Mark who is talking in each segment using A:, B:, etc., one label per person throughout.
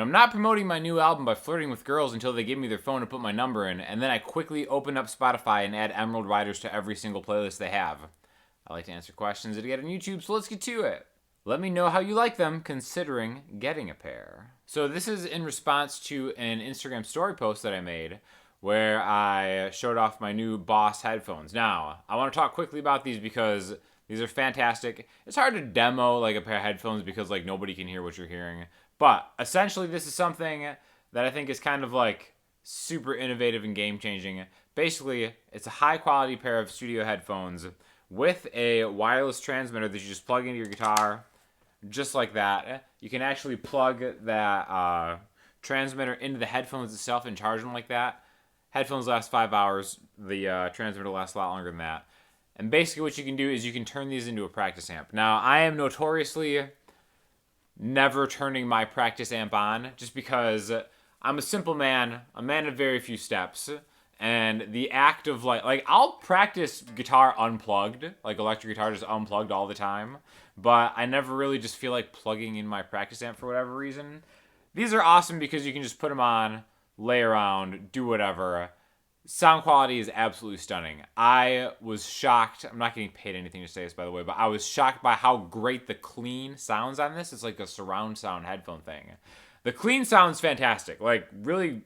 A: And I'm not promoting my new album by flirting with girls until they give me their phone to put my number in, and then I quickly open up Spotify and add Emeryld Ryders to every single playlist they have. I like to answer questions that I get on YouTube, so let's get to it. Let me know how you like them, considering getting a pair. So this is in response to an Instagram story post that I made where I showed off my new Boss headphones. Now, I want to talk quickly about these because these are fantastic. It's hard to demo like a pair of headphones because like nobody can hear what you're hearing. But essentially this is something that I think is kind of like super innovative and game-changing. Basically, it's a high-quality pair of studio headphones with a wireless transmitter that you just plug into your guitar, just like that. You can actually plug that transmitter into the headphones itself and charge them like that. Headphones last 5 hours. The transmitter lasts a lot longer than that. And basically what you can do is you can turn these into a practice amp. Now, I am notoriously never turning my practice amp on just because I'm a simple man, a man of very few steps. And the act of like I'll practice guitar unplugged, like electric guitar just unplugged all the time, but I never really just feel like plugging in my practice amp for whatever reason. These are awesome because you can just put them on, lay around, do whatever. Sound quality is absolutely stunning. I was shocked. I'm not getting paid anything to say this, by the way, but I was shocked by how great the clean sounds on this. It's like a surround sound headphone thing. The clean sounds fantastic, like really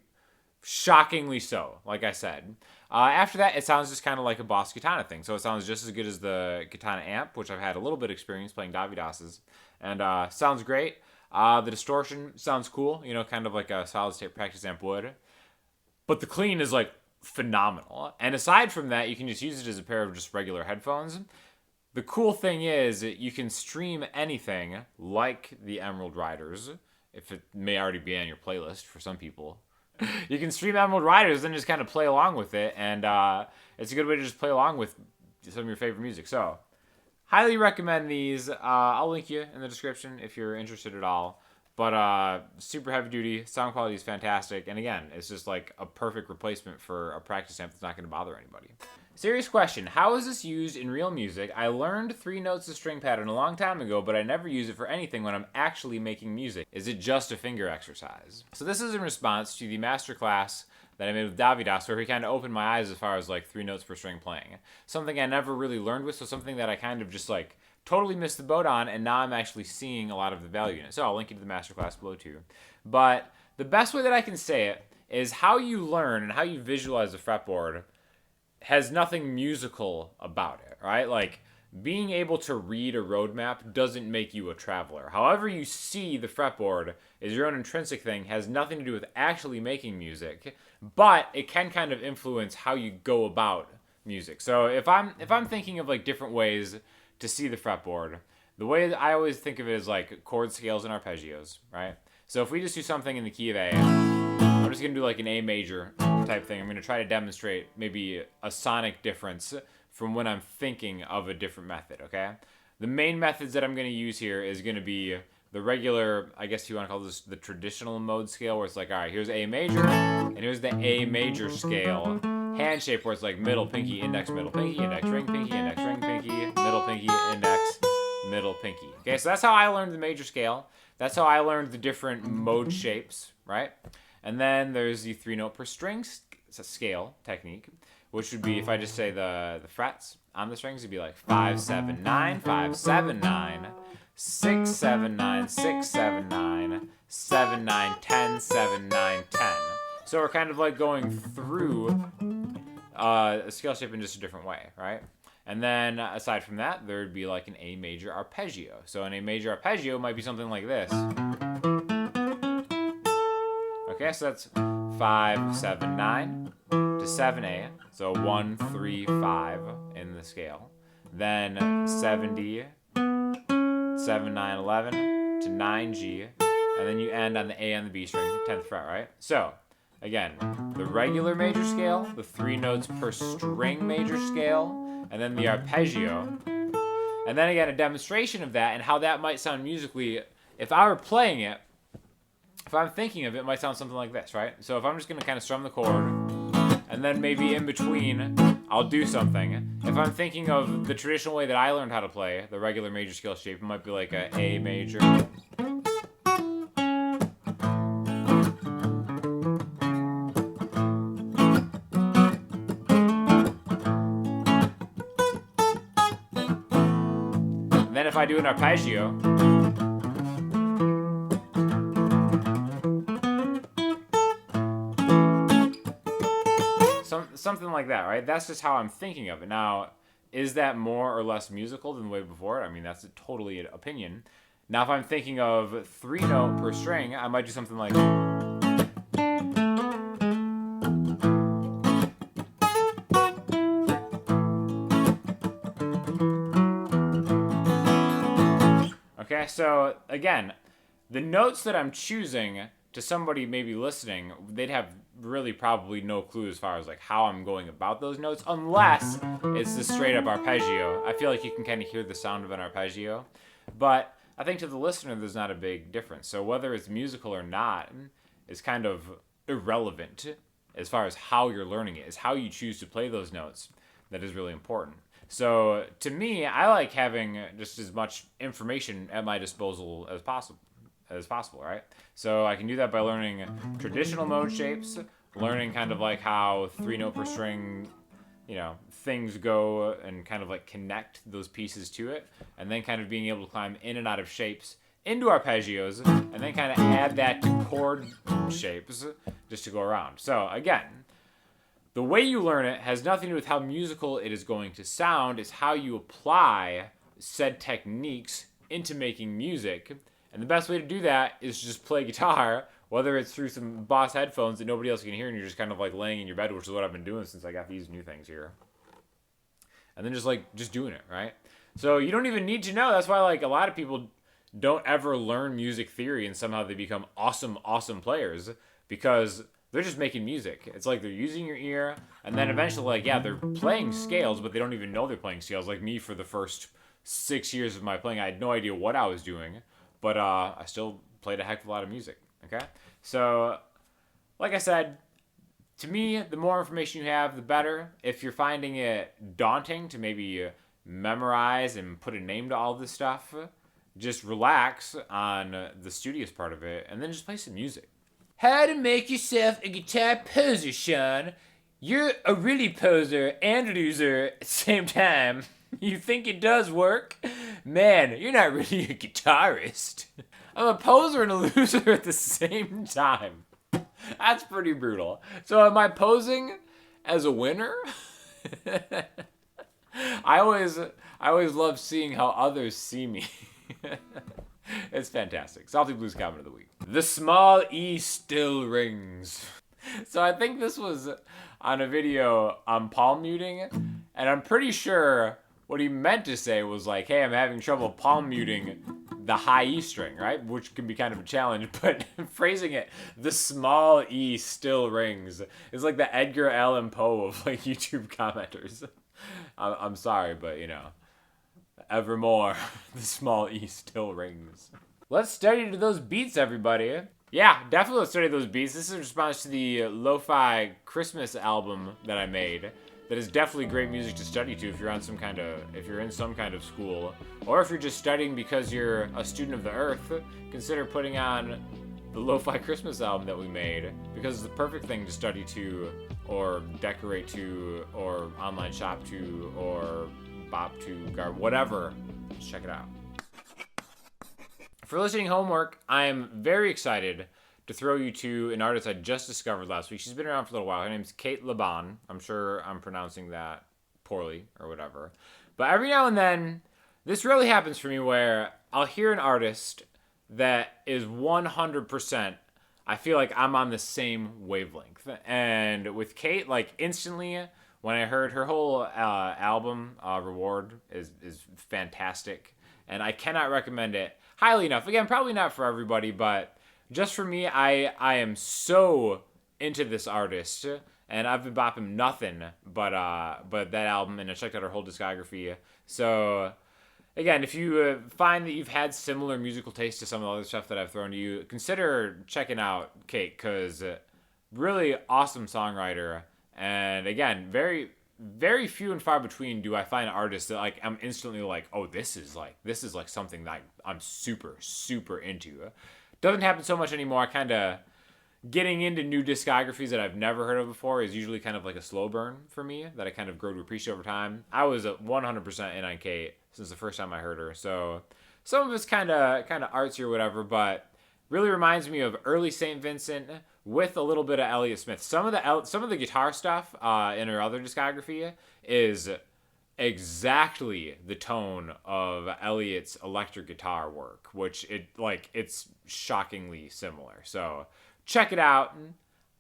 A: shockingly so, like I said. After that, it sounds just kind of like a Boss Katana thing. So it sounds just as good as the Katana amp, which I've had a little bit of experience playing Davidas's. And sounds great. The distortion sounds cool, you know, kind of like a solid-state practice amp would. But the clean is, like, phenomenal. And aside from that, you can just use it as a pair of just regular headphones. The cool thing is you can stream anything like the Emeryld Ryders, if it may already be on your playlist for some people. You can stream Emeryld Ryders and just kind of play along with it, and it's a good way to just play along with some of your favorite music. So, highly recommend these. I'll link you in the description if you're interested at all. But super heavy duty, sound quality is fantastic, and again, it's just like a perfect replacement for a practice amp that's not going to bother anybody. Serious question, how is this used in real music? I learned 3 notes of string pattern a long time ago, but I never use it for anything when I'm actually making music. Is it just a finger exercise? So this is in response to the masterclass that I made with Davidas, where he kind of opened my eyes as far as like 3 notes per string playing. Something I never really learned with, so something that I kind of just like totally missed the boat on, and now I'm actually seeing a lot of the value in it. So I'll link you to the masterclass below too. But the best way that I can say it is how you learn and how you visualize the fretboard has nothing musical about it, right? Like, being able to read a roadmap doesn't make you a traveler. However you see the fretboard is your own intrinsic thing, has nothing to do with actually making music, but it can kind of influence how you go about music. So if I'm thinking of like different ways to see the fretboard, the way that I always think of it is like chord scales and arpeggios, right? So if we just do something in the key of A, I'm just gonna do like an A major type thing. I'm gonna try to demonstrate maybe a sonic difference from when I'm thinking of a different method, okay? The main methods that I'm gonna use here is gonna be the regular, I guess you wanna call this the traditional mode scale, where it's like, all right, here's A major, and here's the A major scale hand shape, where it's like middle, pinky, index, ring, pinky, index, ring, pinky, middle, pinky, index, middle, pinky. Okay, so that's how I learned the major scale. That's how I learned the different mode shapes, right? And then there's the 3 note per string scale technique, which would be, if I just say the frets on the strings, it'd be like 5, 7, 9, 5, 7, 9, 6, 7, 9, 6, 7, 9, 7, 9, 10, 7, 9, 10. So we're kind of like going through a scale shape in just a different way, right? And then aside from that, there would be like an A major arpeggio. So an A major arpeggio might be something like this. Okay, so that's 5, 7, 9 to 7A. So 1, 3, 5 in the scale. Then 7D, 7, 9, 11 to 9G. And then you end on the A and the B string, 10th fret, right? So, again, the regular major scale, the 3 notes per string major scale, and then the arpeggio. And then again, a demonstration of that and how that might sound musically. If I were playing it, if I'm thinking of it, it might sound something like this, right? So if I'm just going to kind of strum the chord, and then maybe in between, I'll do something. If I'm thinking of the traditional way that I learned how to play, the regular major scale shape, it might be like a A major, I do an arpeggio. Something like that, right? That's just how I'm thinking of it. Now, is that more or less musical than the way before? I mean, that's totally an opinion. Now, if I'm thinking of 3-note per string, I might do something like... Okay, so again, the notes that I'm choosing to somebody maybe listening, they'd have really probably no clue as far as like how I'm going about those notes, unless it's the straight up arpeggio. I feel like you can kind of hear the sound of an arpeggio, but I think to the listener there's not a big difference. So whether it's musical or not is kind of irrelevant as far as how you're learning it. Is how you choose to play those notes that is really important. So to me, I like having just as much information at my disposal as possible, right? So I can do that by learning traditional mode shapes, learning kind of like how 3-note per string, things go and kind of like connect those pieces to it, and then kind of being able to climb in and out of shapes into arpeggios, and then kind of add that to chord shapes just to go around. So again, the way you learn it has nothing to do with how musical it is going to sound. It's how you apply said techniques into making music. And the best way to do that is just play guitar, whether it's through some Boss headphones that nobody else can hear and you're just kind of like laying in your bed, which is what I've been doing since I got these new things here. And then just doing it, right? So you don't even need to know. That's why like a lot of people don't ever learn music theory and somehow they become awesome players, because they're just making music. It's like they're using your ear, and then eventually, like, yeah, they're playing scales, but they don't even know they're playing scales. Like me, for the first 6 years of my playing, I had no idea what I was doing, but I still played a heck of a lot of music, okay? So, like I said, to me, the more information you have, the better. If you're finding it daunting to maybe memorize and put a name to all of this stuff, just relax on the studious part of it, and then just play some music. How to make yourself a guitar poser, Sean. You're a really poser and loser at the same time. You think it does work? Man, you're not really a guitarist. I'm a poser and a loser at the same time. That's pretty brutal. So am I posing as a winner? I always love seeing how others see me. It's fantastic. Salty Blues comment of the week. The small E still rings. So I think this was on a video on palm muting, and I'm pretty sure what he meant to say was like, hey, I'm having trouble palm muting the high E string, right? Which can be kind of a challenge, but phrasing it, the small E still rings, is like the Edgar Allan Poe of like YouTube commenters. I'm sorry, but evermore, the small E still rings. Let's study to those beats, everybody. Yeah, definitely let's study those beats. This is in response to the Lo-Fi Christmas album that I made. That is definitely great music to study to if you're in some kind of school, or if you're just studying because you're a student of the earth. Consider putting on the Lo-Fi Christmas album that we made, because it's the perfect thing to study to, or decorate to, or online shop to, or bop to, whatever. Just check it out. For listening homework, I am very excited to throw you to an artist I just discovered last week. She's been around for a little while. Her name's Cate Le Bon. I'm sure I'm pronouncing that poorly or whatever. But every now and then, this really happens for me where I'll hear an artist that is 100%, I feel like I'm on the same wavelength. And with Cate, like instantly, when I heard her whole album, Reward, is fantastic. And I cannot recommend it highly enough. Again, probably not for everybody, but just for me, I am so into this artist, and I've been bopping nothing but that album, and I checked out her whole discography. So, again, if you find that you've had similar musical taste to some of the other stuff that I've thrown to you, consider checking out Cate, because really awesome songwriter, and again, very, very few and far between do I find artists that like I'm instantly like, oh, this is like something that I'm super, super into. Doesn't happen so much anymore. Kind of getting into new discographies that I've never heard of before is usually kind of like a slow burn for me that I kind of grow to appreciate over time. I was 100% in on Cate since the first time I heard her. So Some of it's kind of artsy or whatever, but really reminds me of early St. Vincent with a little bit of Elliott Smith. Some of the guitar stuff in her other discography is exactly the tone of Elliott's electric guitar work, which it's shockingly similar. So check it out.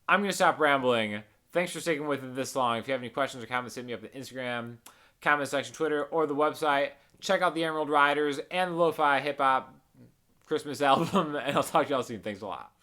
A: I'm gonna stop rambling. Thanks for sticking with it this long. If you have any questions or comments, hit me up on Instagram, comment section, Twitter, or the website. Check out the Emeryld Ryders and the Lo-Fi Hip Hop Christmas album, and I'll talk to y'all soon. Thanks a lot.